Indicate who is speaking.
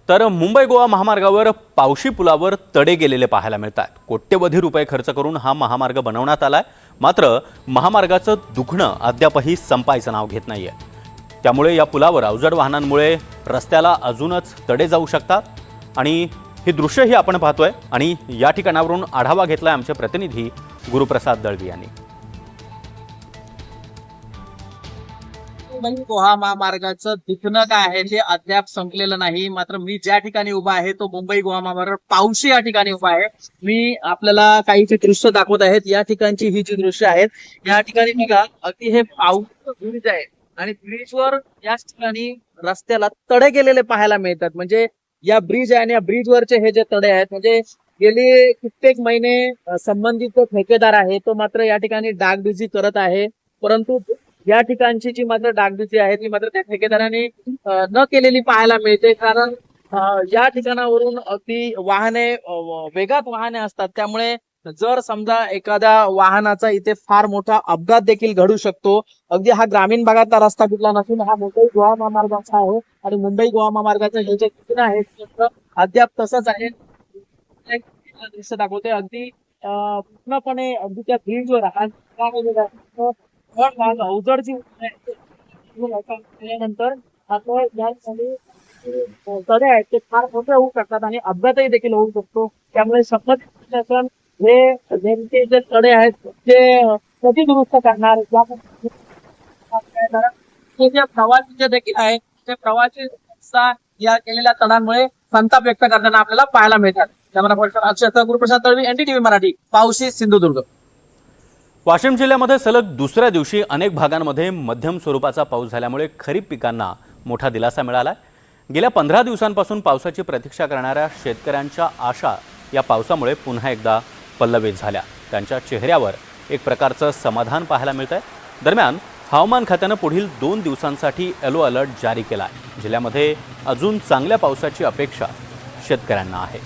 Speaker 1: तर मुंबई गोवा महामार्गावर पावशी पुलावर तडे गेलेले पाहायला मिळतात। कोट्यवधी रुपये खर्च करून हा महामार्ग बनवण्यात आलाय, मात्र महामार्गाचं दुखणं अद्यापही संपायचं नाव घेत नाहीये। त्यामुळे या पुलावर अवजड वाहनांमुळे रस्त्याला अजूनच तडे जाऊ शकतात आणि हे दृश्यही आपण पाहतोय। आणि या ठिकाणावरून आढावा घेतलाय आमचे प्रतिनिधी गुरुप्रसाद दळवी यांनी।
Speaker 2: मुंबई गोवा महामार्गाचं दुखणं काय आहे ते अद्याप संपलेलं नाही। मात्र मी ज्या ठिकाणी उभा आहे तो मुंबई गोवा महामार्ग पावशी या ठिकाणी उभा आहे। मी आपल्याला काही जे दृश्य दाखवत आहेत, या ठिकाणची ही जी दृश्य आहेत, या ठिकाणी बघा अगदी हे पावसाचं ब्रिज आहे आणि ब्रिजवर या ठिकाणी रस्त्याला तडे गेलेले पाहायला मिळतात। म्हणजे या ब्रिज आहे आणि या ब्रिजवरचे हे जे तडे आहेत, म्हणजे गेली कित्येक महिने संबंधित जो ठेकेदार आहे तो मात्र या ठिकाणी डागडुजी करत आहे, परंतु या ठिकाणची जी मात्र डागडुजी आहे ती मात्र त्या ठेकेदाराने न केलेली पाहायला मिळते। कारण या ठिकाणावरून अगदी वाहने वेगात वाहने असतात, त्यामुळे जर समजा एखाद्या वाहनाचा इथे फार मोठा अपघात देखील घडू शकतो। अगदी हा ग्रामीण भागातला रस्ता कुठला नसून हा मुंबई गोवा महामार्गाचा आहे आणि मुंबई गोवा महामार्गाचं हे जे चित्र आहे अद्याप तसंच आहे। दृश्य दाखवते अगदी पूर्णपणे अगदी त्या ब्रिजवर अवजड जी केल्यानंतर तडे आहेत ते फार मोठे होऊ शकतात आणि अपघातही देखील होऊ शकतो। त्यामुळे संबंधित प्रशासन हे नेमके जे तडे आहेत ते कधी दुरुस्त करणार, जे प्रवासी जे देखील आहेत ते प्रवासी या केलेल्या तडांमुळे संताप व्यक्त करताना आपल्याला पाहायला मिळतात। कॅमेरा पर्सन अक्षय गुरुप्रसाद दळवी, NDTV मराठी, पावशी, सिंधुदुर्ग।
Speaker 1: वाशिम जिल्ह्यामध्ये सलग दुसऱ्या दिवशी अनेक भागांमध्ये मध्यम स्वरूपाचा पाऊस झाल्यामुळे खरीप पिकांना मोठा दिलासा मिळालाय। गेल्या 15 दिवसांपासून पावसाची प्रतीक्षा करणाऱ्या शेतकऱ्यांच्या आशा या पावसामुळे पुन्हा एकदा पल्लवित झाल्या। त्यांच्या चेहऱ्यावर एक प्रकारचं समाधान पाहायला मिळतंय। दरम्यान हवामान खात्यानं पुढील 2 दिवसांसाठी येलो अलर्ट जारी केला आहे। जिल्ह्यामध्ये अजून चांगल्या पावसाची अपेक्षा शेतकऱ्यांना आहे।